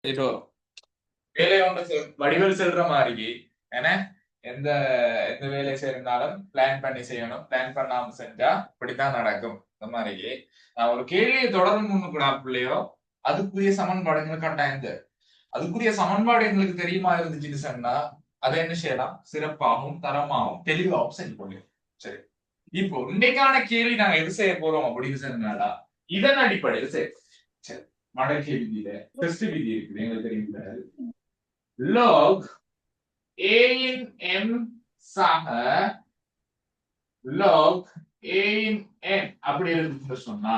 இது வேலையை ஒன்று வடிவல் செல்ற மாதிரி ஏன்னா எந்த எந்த வேலை செய்யறதுனாலும் பிளான் பண்ணி செய்யணும். பிளான் பண்ணாம செஞ்சா இப்படித்தான் நடக்கும். இந்த மாதிரி நான் ஒரு கேள்வியை தொடரணும்னு கூட பிள்ளையோ அதுக்குரிய சமன்பாடு எங்களுக்கு கட்டாயம் தேவை. அதுக்குரிய சமன்பாடு எங்களுக்கு தெரியுமா இருந்துச்சுன்னு சொன்னா அதை என்ன செய்யலாம், சிறப்பாகவும் தரமாகவும் தெளிவாகவும் செஞ்சு கொள்ளும். சரி, இப்போ இன்னைக்கான கேள்வி நாங்க எது செய்ய போறோம் அப்படின்னு சொன்னா இதன் அடிப்படையில் சரி சரி மடக்கை விதியில டெஸ்ட் விதி இருக்குது எங்களுக்கு தெரியும். log a in m சக log a in n அப்படி இருந்து சொன்னா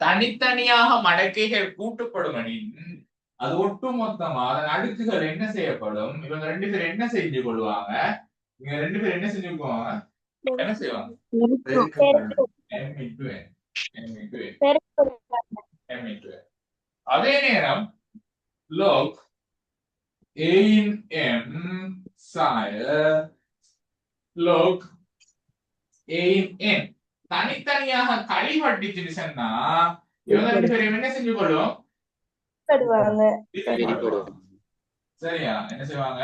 தனித்தனியாக மடக்கைகள் கூட்டப்படும் எனின் அது ஒட்டுமொத்தமா அதன் அடுக்குகள் என்ன செய்யப்படும். இவங்க ரெண்டு பேரும் என்ன செஞ்சு கொள்வாங்க, இவங்க ரெண்டு பேரும் என்ன செஞ்சு போவாங்க, என்ன செய்வாங்க, m into n m into n m into n. அதே நேரம் log a in m sine log a in n தனித்தனியாக கழிவட்டிச்சுன்னு சொன்னா இவங்க ரெண்டு பேரும் என்ன செஞ்சு கொள்ளும், சரியா, என்ன செய்வாங்க,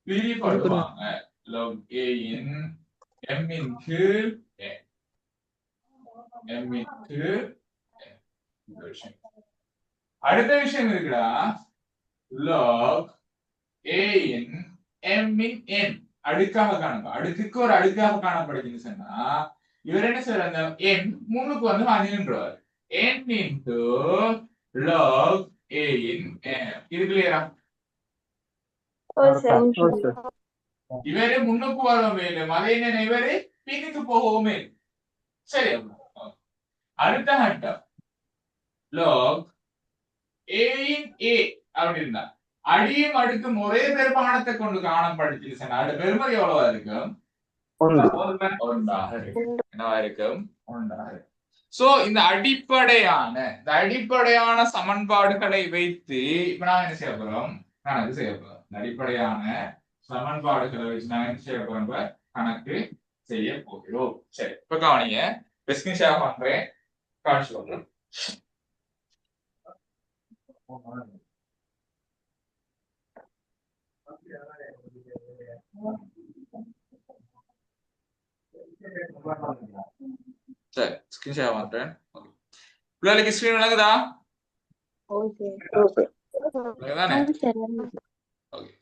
பிரிப்படுவாங்க. log a in m into n m into n. அடுத்த விஷயம் இருக்குடா, log a in m in n அடுக்காக காணப்படும். அடுக்குக்கு ஒரு அடுக்காக காணப்படுதுன்னு சொன்னா இவர் என்ன சொல்றாங்க, n முன்னுக்கு வந்து நின்றுவார். n into log a in m. இது கிளியரா? இவரு முன்னுக்கு வரவும் இல்லை, அதே நேரம் இவரு பின்னுக்கு போகவும் இல்லை. சரி, அடுத்த கட்டம் log a in a அப்படி இருந்தா அடியும் அடுக்கும் ஒரே பெருமானத்தை கொண்டு காணப்படுச்சு. அது பெருமதி எவ்வளவா இருக்கும், ஒன்றாக இருக்கும். என்னவா இருக்கும், ஒன்றாக இருக்கும். சோ இந்த அடிப்படையான சமன்பாடுகளை வைத்து இப்ப நாங்க என்ன செய்ய போறோம், கணக்கு செய்ய போறோம். அடிப்படையான சமன்பாடுகளை வச்சு நாங்க என்ன செய்ய போறோம், கணக்கு செய்ய போகிறோம். சரி, இப்ப கவனிங்க, ஸ்கிரீன் ஷேர் பண்றேன், காட்சி சொல்றேன். சரி, ஸ்கிரீன் ஷேர் பண்றேன். பிள்ளைகளுக்கு ஸ்கிரீன் விளங்குதா?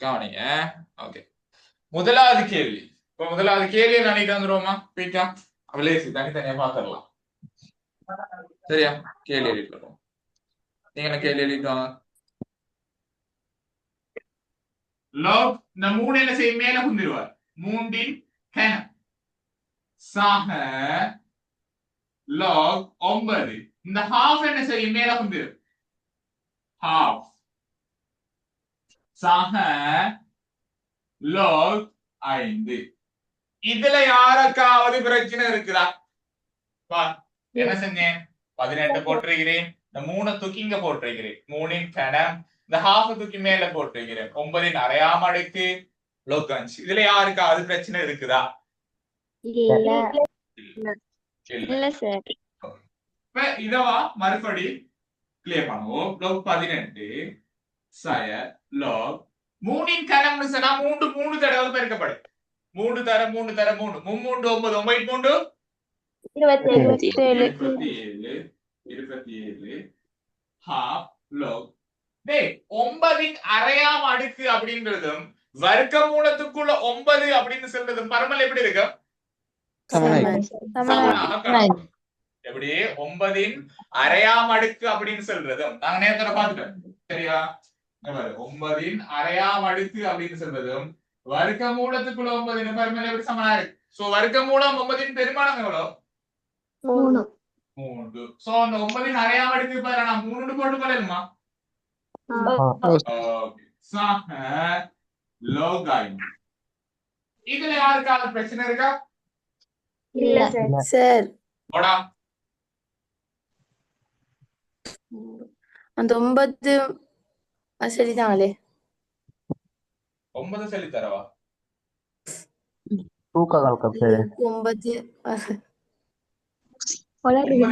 கவனிங்க. ஓகே, முதலாவது கேள்வி. இப்ப முதலாவது கேள்வியை நினைட்டு வந்துருவோமா, பீட்டா அவளேசி தனித்தனியா பாத்திரலாம். சரியா, கேள்வி எழுதிட்டு வரும். நீங்க கேள்வி எழுதிட்டு வாங்க. log இந்த மூணு என்ன செய்யும், மேல குந்திருவார். மூன்றின் கணம் சக log 9. இந்த half என்ன செய்யும், மேல குந்திரும். half சக log 5. இதுல யாருக்காவது பிரச்சனை இருக்குதா? என்ன செஞ்சேன், 18 போட்டிருக்கிறேன், இந்த 3 தூக்கி இங்க போட்டிருக்கிறேன், 3இன் கணம் இந்த half தூக்கி மேல போட்டிருக்கிறேன், 9இன் அரையாம் அடுக்கு log 5. இதுல யாருக்காவது பிரச்சனை இருக்குதா? இதவா மறுபடி கிளியர் பண்ணுவோம். log 18 சய log 3இன் கணம்னு சொன்னா 3 தடவை பெருக்கப்படும். 3 தர 3 தர 3 3 9 9 3 27 half log 9இன் அரையாம் அடுக்கு அப்படின்றதும் வர்க்க மூலத்துக்குள்ள 9 அப்படின்னு சொல்றதும் பரமல் எப்படி இருக்கும், எப்படி 9இன் அரையாம் அடுக்கு அப்படின்னு சொல்றதும் நாங்க நேரத்தோட பார்த்துட்டோம். சரியா, 9இன் அரையாம் அடுக்கு அப்படின்னு சொல்றதும் வர்க்க மூலத்துக்குள்ள 9 பரமல் எப்படி சமனா இருக்கு. சோ வர்க்க மூலம் 9இன் பெருமானம் எவ்வளவு, 3. சோ அந்த 9இன் அரையாம் அடுக்கு பாரு, நான் 3 போட்டு கொள்ளணுமா. log 5. இதுல யாருக்காவது பிரச்சனை இருக்கா? இல்ல சார். போடா, அந்த 9 சரிதாங்களே. 9 சொல்லி தரவா? 9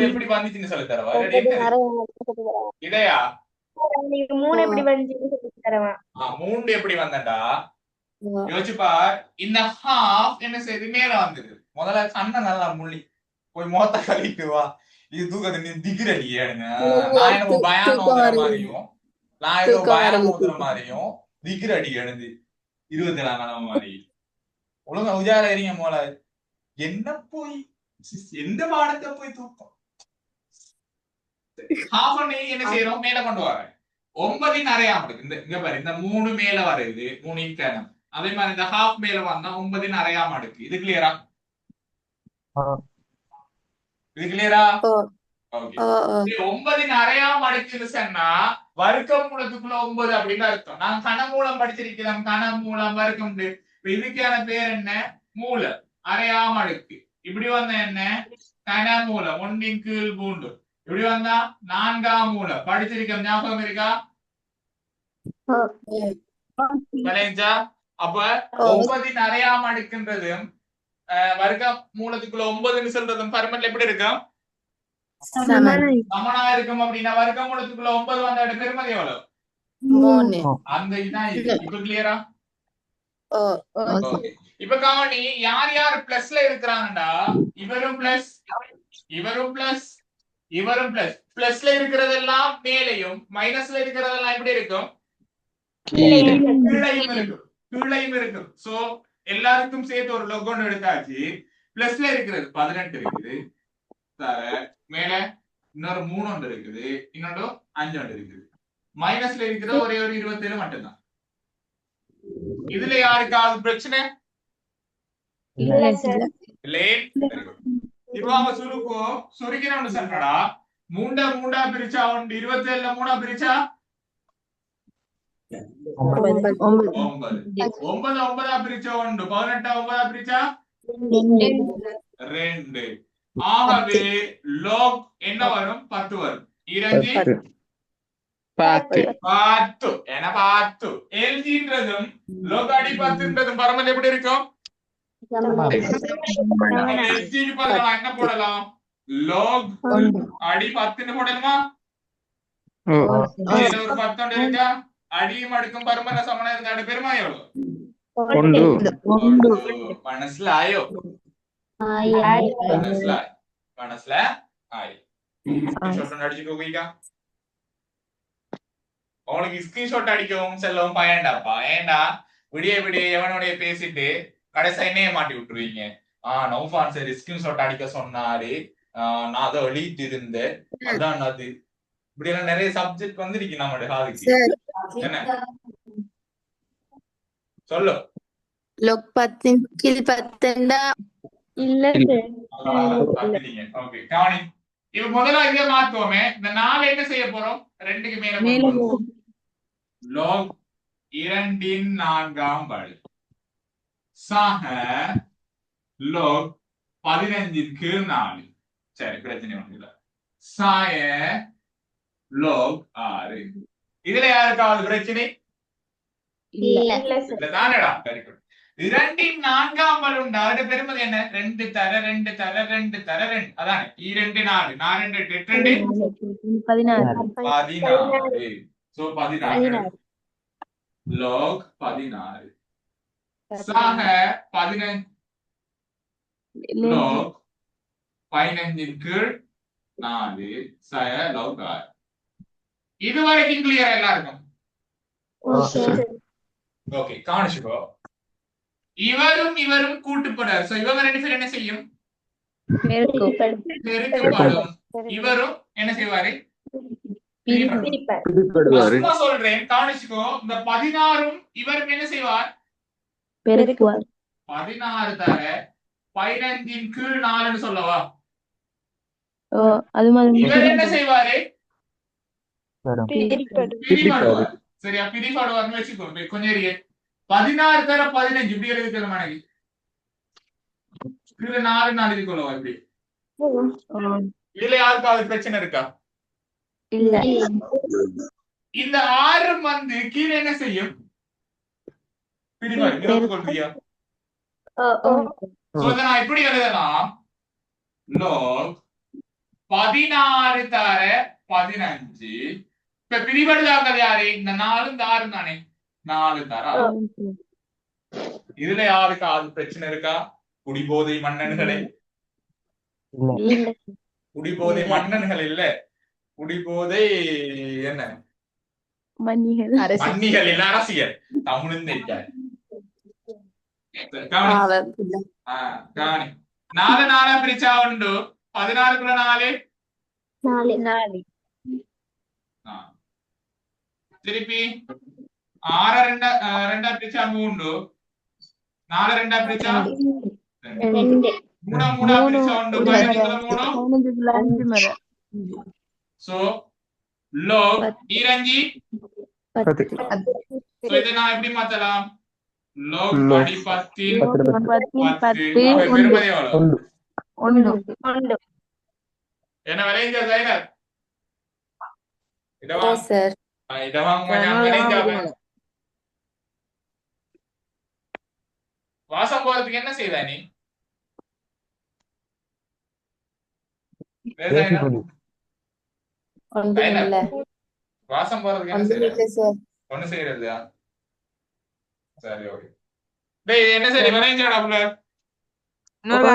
எப்படி வந்துச்சுன்னு சொல்லி தரவா? இதையா நீங்க 3 எப்படி வந்துன்னு சொல்லி தரவா? 3 எப்படி வந்தடா ஓ யோசிச்சு பார். இந்த ஹாஃப் என்ன செய்யுது மேல வந்தது. முதல்ல கண்ணை நல்லா முள்ளி போய் மொத்த கழிட்டு வா. இது தூக்கத்தை நீ திகிரடி ஏனுங்க. நான் என்னமோ பயான் தூக்கம் ஓதுற வருது மாதிரியும் நான் ஏதோ தூக்கம் பயான் வருது ஓதுற மாதிரியும் திகிரடி எழுந்து 24 கிழமை மாதிரி ஒழுங்கா உஜார எறிங்க மோல. என்ன போய் எந்த பாடத்தை போய் தூக்கம் ஹாஃப் பண்ணி என்ன செய்யறோம் மேல கொண்டு வர 9 அரையாம இருக்கு. இந்த இங்க பாரு இந்த 3 மேல வருது 3 இன்கேனம். அதே மாதிரி இந்த ஹாஃப் மேல வந்தா 9 அரையாம இருக்கு. இது கிளியரா? இது கிளியரா? ஓ ஓகே. ஓ ஓ 9 அரையாம அடுக்குன்னு சொன்னா வர்க்க மூலத்துக்குள்ள 9 அப்படின்னு அர்த்தம். நான் கனமூலம் படிச்சிருக்கிறோம். கனமூலம் வர்க்கம். இதுக்கான பேர் என்ன? மூலம். அரையாம அடுக்கு. இப்படி வந்தா என்ன? கனமூலம். 1 கீழ் 3. இப்படி வந்தா 4ஆம் மூலம். படிச்சிருக்கோம். ஞாபகம் இருக்கா? விளைஞ்சா? அப்ப 9 அரையாம அடுக்குன்றதும் வர்க்க மூலத்துக்குள்ள 9ன்னு சொல்றதும் பரமட்ல எப்படி இருக்கும்? சமனா இருக்கும். அப்படின்னா வர்க்க மூலத்துக்குள்ள 9 வந்த பெருமதி எவ்வளவு? 3 அந்த இதுதான் இது. இப்ப கிளியரா? ஓ ஓகே. இப்ப கவனி, யார் யார் பிளஸ்ல இருக்கிறாங்கடா? இவரும் பிளஸ், இவரும் பிளஸ், இவரும் பிளஸ். பிளஸ்ல இருக்கிறதெல்லாம் மேலையும் மைனஸ்ல இருக்கிறதெல்லாம் எப்படி இருக்கும்? கீழையும் இருக்கும். கீழையும் இருக்கும். சோ எல்லாருக்கும் சேர்த்து ஒரு லோகோன்னு எடுத்தாச்சு. பிளஸ்ல இருக்கிறது 18 இருக்குது. மேல இன்னொரு 3 ஒன்று இருக்குது. இன்னொன்று 5 ஒன்று இருக்குது. மைனஸ்ல இருக்கிற ஒரே ஒரு 27 மட்டும்தான். இதுல யாருக்காவது பிரச்சனை இல்லையே? இப்ப அவங்க சுருக்கும் சுருக்கினு சொல்றடா. 3 பிரிச்சா 27 3 பிரிச்சா 9 9 பிரிச்சா 1 18 9 பிரிச்சா 2. ஆகவே log என்ன வரும்? 10 வரும். 2 10 என 10 LGன்றதும் log அடி 10ன்றதும் பரமல் எப்படி இருக்கும்? LG பதிலா என்ன போடலாம்? log அடி 10ன்னு போடணுமா? இதுல ஒரு 10 இருக்கா? அடியும் அடுக்கும் பரமல சமனா இருந்தா பெருமா எவ்வளவு? മനസ്സിലായോ? മനസ്സിലായി. സ്ക്രീൻഷോട്ട് അടിച്ചിട്ട് ഉപയോഗിക്കാം. உங்களுக்கு ஸ்கிரீன்ஷாட் அடிக்கவும் செல்லவும் பயண்டாப்பா. ஏண்டா விடிய எவனோடைய பேசிட்டு கடைசி என்னைய மாட்டி விட்டுருவீங்க. நௌஃபான் சரி ஸ்கிரீன்ஷாட் அடிக்க சொன்னாரு, நான் அதை எழுதிட்டு இருந்தேன், அதான் அது இப்படி எல்லாம் நிறைய சப்ஜெக்ட் வந்துருக்கு நம்மளுடைய காதுக்கு. என்ன சொல்லு? லோக் 10 கீழ் 10 இல்ல ஓகே கவனி. இப்ப முதல்ல இதை மாத்துவோமே. இந்த 4 என்ன செய்ய போறோம்? 2க்கு மேல log 2 4ஆம் படி சக log 15 4. சரி பிரச்சனை ஒண்ணு இல்ல. சாய log 6. இதுல யாருக்காவது பிரச்சனை இல்ல தானடா? Very good. 2 4ஆம் படி உண்டா? அதோட பெருமதி என்ன? 2 தர 2 தர 2 தர 2. அதானே 2 4 4 2 8 16. சோ 16 log 16 சக 15 log 15 கீழ் 4 சய log 6. இது வரைக்கும் கிளியரா எல்லாருக்கும்? ஓகே காணிச்சுக்கோ. இவரும் இவரும் கூட்டுப்படார். சோ இவங்க 2 பேரும் என்ன செய்யும்? பெருக்கப்படும். இவரும் என்ன செய்வாரு? சொல்றேன் காணிச்சுக்கோ. இந்த 16ம் இவரும் என்ன செய்வார்? 16 தர 15 கீழ் 4ன்னு சொல்லவா? இவர் என்ன செய்வாரு? பிரிபாடுவார். சரியா? பிரிபாடுவார்னு வச்சுக்கோ. கொஞ்சம் ஏறிய 16 தர 15 இப்படி எழுதிக்கிற மனைவி கீழே 4 4 எழுதிக்கொள்ளவா? இப்படி இதுல யாருக்காவது பிரச்சனை இருக்கா? இல்ல. இந்த 6 வந்து கீழே என்ன செய்யும்? பிரிபாடு. நீங்க கொள்றியா? சோ இத நான் இப்படி எழுதலாம். log 16 தர 15 இப்ப பிரிபடுதாங்கிறது யாரு இந்த 4 இந்த 6 தானே 4 தாரா இதுல யாருக்கு அது பிரச்சனை இருக்கா குடிபோதை மன்னன்களே இல்ல குடிபோதை இல்ல. மன்னன்கள் இல்ல குடிபோதை என்ன மன்னிகள் அரசி மன்னிகள் இல்ல அரசியல் தமிழும் தெரியாது கவனி பாவம் கவனி 4 4 பிரிச்சா உண்டு 16 4 நாலு திருப்பி 6 2 பிரிச்சா 3 4 2 பிரிச்சா ரெண்டு 3 3 பிரிச்சா உண்டு 3 சோ log ஈரஞ்சி சோ இதை நான் எப்படி மாத்தலாம் log படி 10 பெருமதி எவ்வளவு ஒன்று என்ன விளைஞ்ச சைனர் ஓ சார் இடவாங்க வாசம் போறதுக்கு என்ன செய்தா நீ ஒன்றும் இல்ல வாசம் போறதுக்கு என்ன ஒன்றும் செய்யற இல்ல சார் ஒண்ணு செய்யறதா சரி ஓகே டேய் இது என்ன சரி விளைஞ்சாடாப்ல